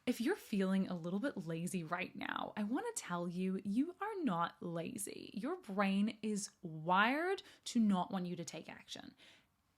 if you're feeling a little bit lazy right now, I want to tell you, you are not lazy. Your brain is wired to not want you to take action.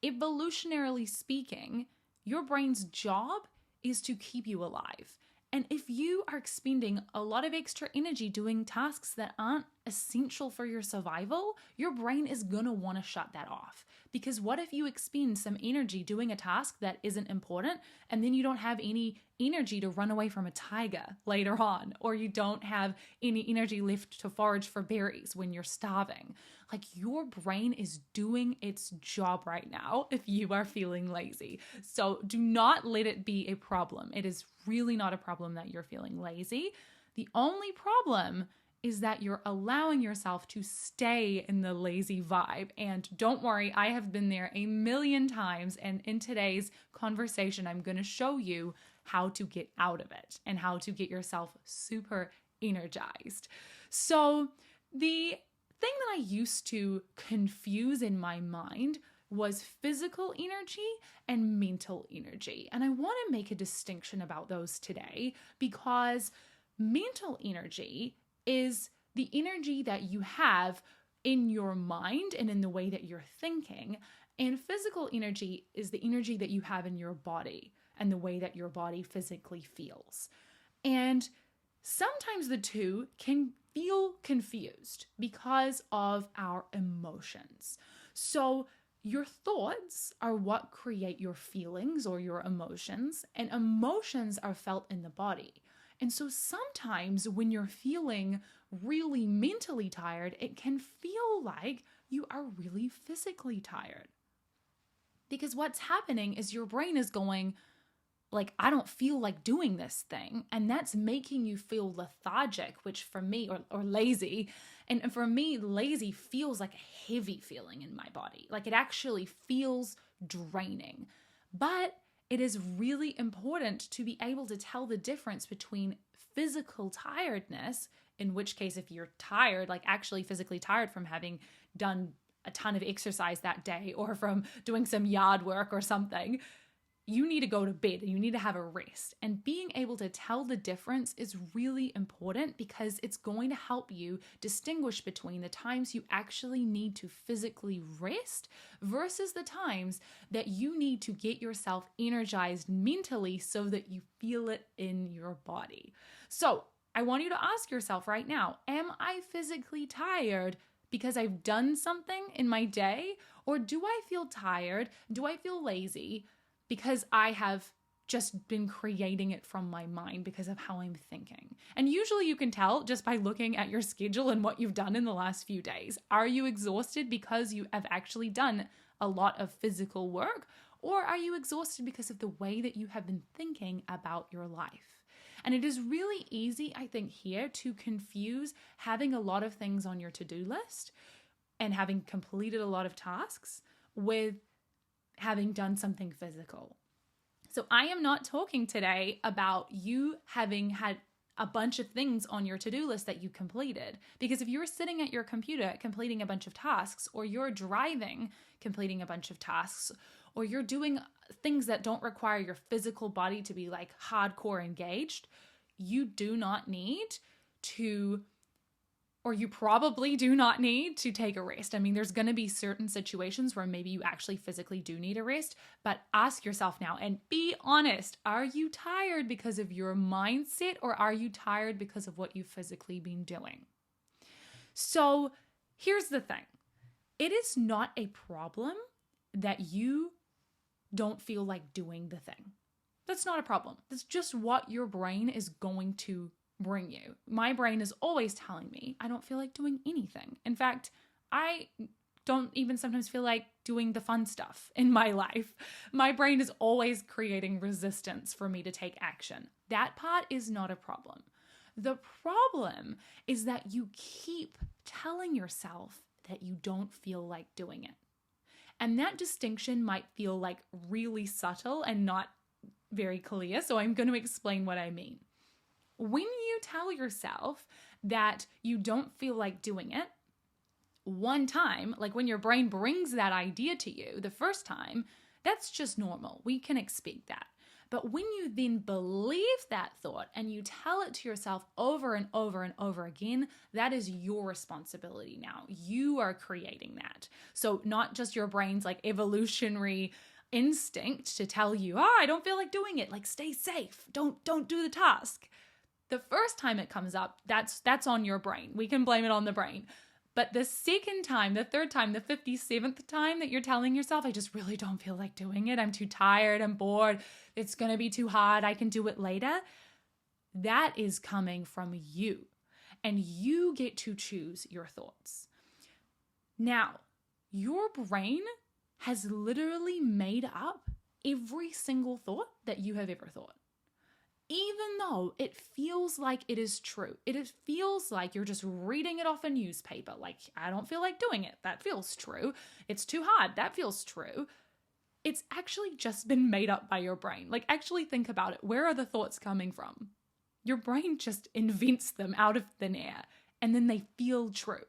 Evolutionarily speaking, your brain's job is to keep you alive. And if you are expending a lot of extra energy doing tasks that aren't essential for your survival, your brain is going to want to shut that off. Because what if you expend some energy doing a task that isn't important and then you don't have any energy to run away from a tiger later on, or you don't have any energy left to forage for berries when you're starving? Like, your brain is doing its job right now if you are feeling lazy. So do not let it be a problem. It is really not a problem that you're feeling lazy. The only problem is that you're allowing yourself to stay in the lazy vibe. And don't worry, I have been there a million times. And in today's conversation, I'm going to show you how to get out of it and how to get yourself super energized. So the thing that I used to confuse in my mind was physical energy and mental energy. And I want to make a distinction about those today, because mental energy is the energy that you have in your mind and in the way that you're thinking. And physical energy is the energy that you have in your body and the way that your body physically feels. And sometimes the two can feel confused because of our emotions. So your thoughts are what create your feelings or your emotions, and emotions are felt in the body. And so sometimes when you're feeling really mentally tired, it can feel like you are really physically tired. Because what's happening is your brain is going, like, I don't feel like doing this thing. And that's making you feel lethargic, which for me, or lazy. And for me, lazy feels like a heavy feeling in my body. Like, it actually feels draining. But it is really important to be able to tell the difference between physical tiredness, in which case, if you're tired, like actually physically tired from having done a ton of exercise that day or from doing some yard work or something, you need to go to bed and you need to have a rest. And being able to tell the difference is really important, because it's going to help you distinguish between the times you actually need to physically rest versus the times that you need to get yourself energized mentally so that you feel it in your body. So I want you to ask yourself right now, am I physically tired because I've done something in my day? Or do I feel tired? Do I feel lazy because I have just been creating it from my mind because of how I'm thinking? And usually you can tell just by looking at your schedule and what you've done in the last few days. Are you exhausted because you have actually done a lot of physical work? Or are you exhausted because of the way that you have been thinking about your life? And it is really easy, I think, here to confuse having a lot of things on your to-do list and having completed a lot of tasks with having done something physical. So I am not talking today about you having had a bunch of things on your to-do list that you completed. Because if you're sitting at your computer completing a bunch of tasks, or you're driving completing a bunch of tasks, or you're doing things that don't require your physical body to be like hardcore engaged, you do not need to, or you probably do not need to take a rest. I mean, there's going to be certain situations where maybe you actually physically do need a rest, but ask yourself now and be honest. Are you tired because of your mindset, or are you tired because of what you've physically been doing? So here's the thing. It is not a problem that you don't feel like doing the thing. That's not a problem. That's just what your brain is going to bring you. My brain is always telling me I don't feel like doing anything. In fact, I don't even sometimes feel like doing the fun stuff in my life. My brain is always creating resistance for me to take action. That part is not a problem. The problem is that you keep telling yourself that you don't feel like doing it. And that distinction might feel like really subtle and not very clear, so I'm going to explain what I mean. When you tell yourself that you don't feel like doing it, one time, like when your brain brings that idea to you the first time, that's just normal. We can expect that. But when you then believe that thought and you tell it to yourself over and over and over again, that is your responsibility now. You are creating that. So not just your brain's like evolutionary instinct to tell you, I don't feel like doing it. Like, stay safe. Don't do the task. The first time it comes up, that's on your brain. We can blame it on the brain. But the second time, the third time, the 57th time that you're telling yourself, I just really don't feel like doing it. I'm too tired. I'm bored. It's going to be too hard. I can do it later. That is coming from you. And you get to choose your thoughts. Now, your brain has literally made up every single thought that you have ever thought. Even though it feels like it is true. It feels like you're just reading it off a newspaper. Like, I don't feel like doing it. That feels true. It's too hard. That feels true. It's actually just been made up by your brain. Like, actually think about it. Where are the thoughts coming from? Your brain just invents them out of thin air, and then they feel true.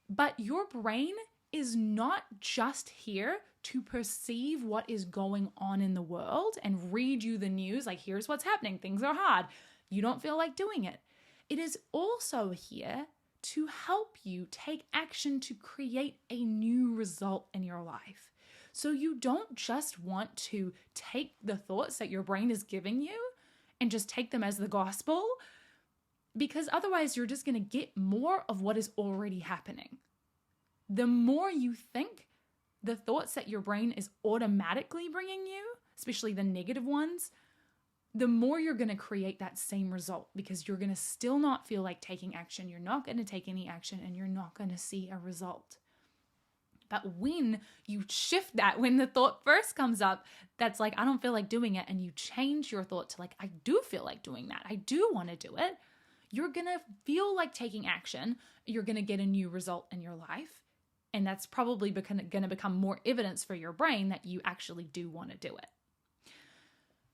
But your brain is not just here to perceive what is going on in the world and read you the news, like, here's what's happening, things are hard, you don't feel like doing it. It is also here to help you take action to create a new result in your life. So you don't just want to take the thoughts that your brain is giving you and just take them as the gospel, because otherwise you're just going to get more of what is already happening. The more you think, the thoughts that your brain is automatically bringing you, especially the negative ones, the more you're going to create that same result, because you're going to still not feel like taking action. You're not going to take any action, and you're not going to see a result. But when you shift that, when the thought first comes up, that's like, I don't feel like doing it, and you change your thought to like, I do feel like doing that. I do want to do it. You're going to feel like taking action. You're going to get a new result in your life. And that's probably going to become more evidence for your brain that you actually do want to do it.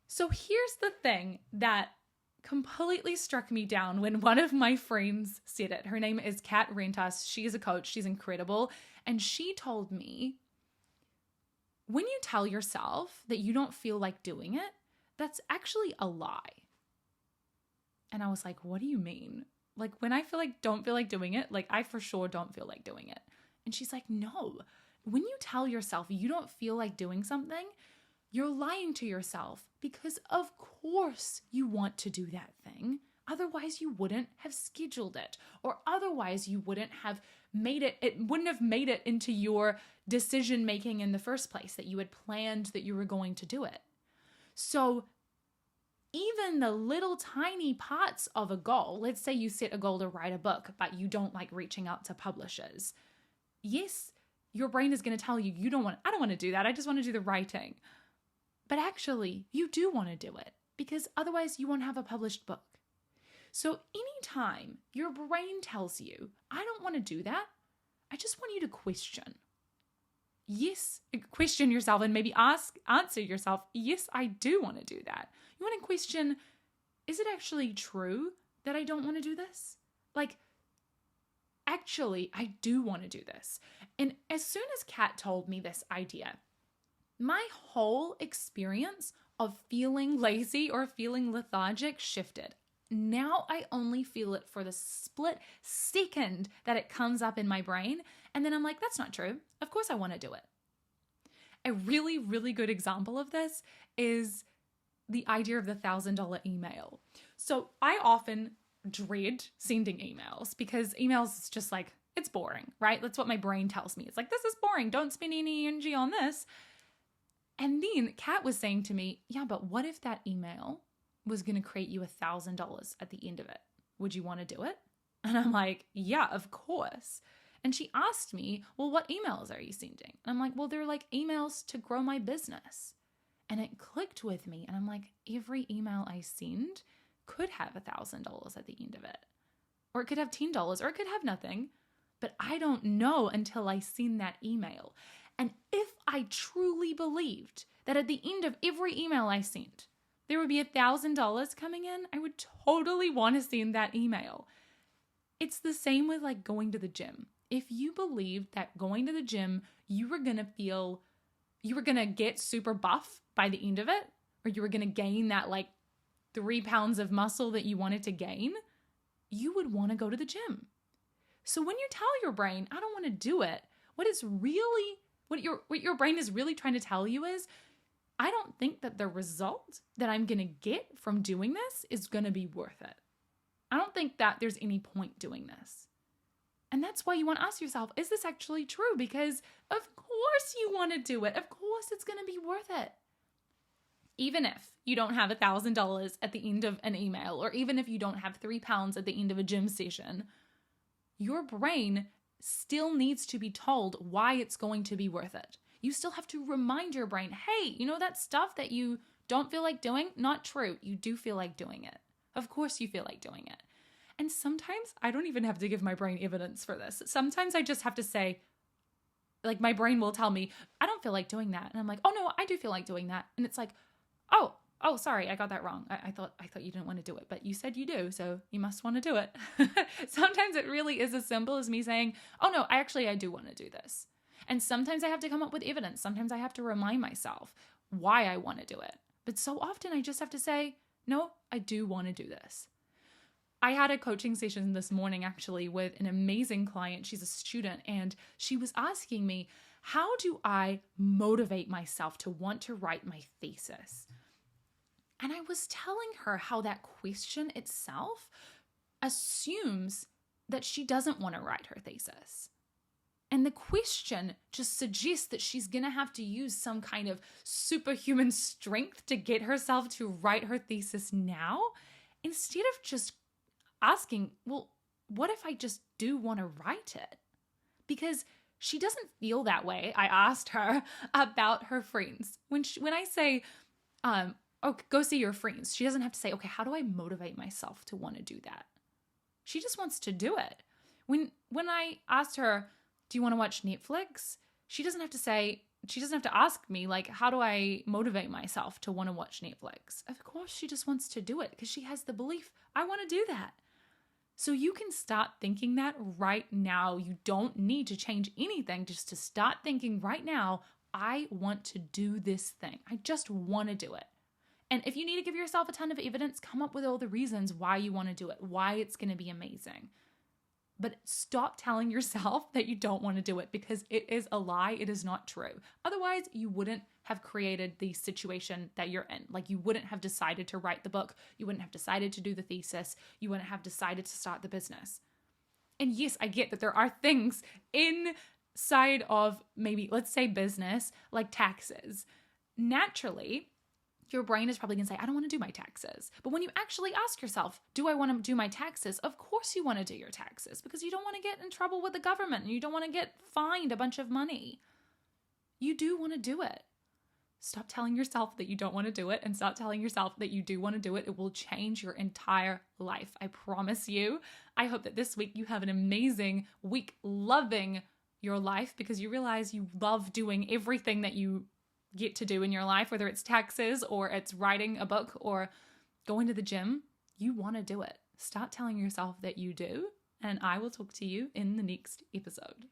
So here's the thing that completely struck me down when one of my friends said it. Her name is Kat Rentas. She is a coach. She's incredible. And she told me, when you tell yourself that you don't feel like doing it, that's actually a lie. And I was like, what do you mean? Like, when I don't feel like doing it, like, I for sure don't feel like doing it. And she's like, no, when you tell yourself you don't feel like doing something, you're lying to yourself, because of course you want to do that thing. Otherwise you wouldn't have scheduled it, or otherwise you wouldn't have made it. It wouldn't have made it into your decision making in the first place, that you had planned that you were going to do it. So even the little tiny parts of a goal, let's say you set a goal to write a book, but you don't like reaching out to publishers. Yes, your brain is going to tell you, I don't want to do that. I just want to do the writing. But actually, you do want to do it, because otherwise you won't have a published book. So anytime your brain tells you, I don't want to do that, I just want you to question. Yes, question yourself and maybe answer yourself, yes, I do want to do that. You want to question, is it actually true that I don't want to do this? Like, actually, I do want to do this. And as soon as Kat told me this idea, my whole experience of feeling lazy or feeling lethargic shifted. Now I only feel it for the split second that it comes up in my brain. And then I'm like, that's not true. Of course I want to do it. A really, really good example of this is the idea of the $1,000 email. So I often dread sending emails, because emails is just like, it's boring, right? That's what my brain tells me. It's like, this is boring. Don't spend any energy on this. And then Kat was saying to me, yeah, but what if that email was going to create you $1,000 at the end of it? Would you want to do it? And I'm like, yeah, of course. And she asked me, well, what emails are you sending? And I'm like, well, they're like emails to grow my business. And it clicked with me. And I'm like, every email I send could have $1,000 at the end of it. Or it could have $10, or it could have nothing. But I don't know until I send that email. And if I truly believed that at the end of every email I sent, there would be $1,000 coming in, I would totally want to send that email. It's the same with like going to the gym. If you believed that going to the gym, you were going to get super buff by the end of it, or you were going to gain that like 3 pounds of muscle that you wanted to gain, you would want to go to the gym. So when you tell your brain, I don't want to do it, what your brain is really trying to tell you is, I don't think that the result that I'm going to get from doing this is going to be worth it. I don't think that there's any point doing this. And that's why you want to ask yourself, is this actually true? Because of course you want to do it. Of course it's going to be worth it. Even if you don't have $1,000 at the end of an email, or even if you don't have 3 pounds at the end of a gym session, your brain still needs to be told why it's going to be worth it. You still have to remind your brain, hey, you know that stuff that you don't feel like doing? Not true. You do feel like doing it. Of course you feel like doing it. And sometimes I don't even have to give my brain evidence for this. Sometimes I just have to say, like my brain will tell me, I don't feel like doing that. And I'm like, oh no, I do feel like doing that. And it's like, oh, sorry, I got that wrong. I thought you didn't want to do it, but you said you do, so you must want to do it. Sometimes it really is as simple as me saying, oh no, I do want to do this. And sometimes I have to come up with evidence. Sometimes I have to remind myself why I want to do it. But so often I just have to say, no, I do want to do this. I had a coaching session this morning actually with an amazing client. She's a student, and she was asking me, how do I motivate myself to want to write my thesis? And I was telling her how that question itself assumes that she doesn't want to write her thesis. And the question just suggests that she's going to have to use some kind of superhuman strength to get herself to write her thesis now, instead of just asking, well, what if I just do want to write it? Because she doesn't feel that way. I asked her about her friends. When I say, go see your friends, she doesn't have to say, okay, how do I motivate myself to want to do that? She just wants to do it. When I asked her, do you want to watch Netflix? She doesn't have to ask me, like, how do I motivate myself to want to watch Netflix? Of course, she just wants to do it because she has the belief, I want to do that. So you can start thinking that right now. You don't need to change anything, just to start thinking right now, I want to do this thing. I just want to do it. And if you need to give yourself a ton of evidence, come up with all the reasons why you want to do it, why it's going to be amazing. But stop telling yourself that you don't want to do it, because it is a lie. It is not true. Otherwise, you wouldn't have created the situation that you're in. Like, you wouldn't have decided to write the book. You wouldn't have decided to do the thesis. You wouldn't have decided to start the business. And yes, I get that there are things inside of maybe, let's say, business, like taxes. Naturally, your brain is probably going to say, I don't want to do my taxes. But when you actually ask yourself, do I want to do my taxes? Of course you want to do your taxes, because you don't want to get in trouble with the government and you don't want to get fined a bunch of money. You do want to do it. Stop telling yourself that you don't want to do it, and stop telling yourself that you do want to do it. It will change your entire life. I promise you. I hope that this week you have an amazing week loving your life, because you realize you love doing everything that you get to do in your life, whether it's taxes or it's writing a book or going to the gym. You want to do it. Start telling yourself that you do, and I will talk to you in the next episode.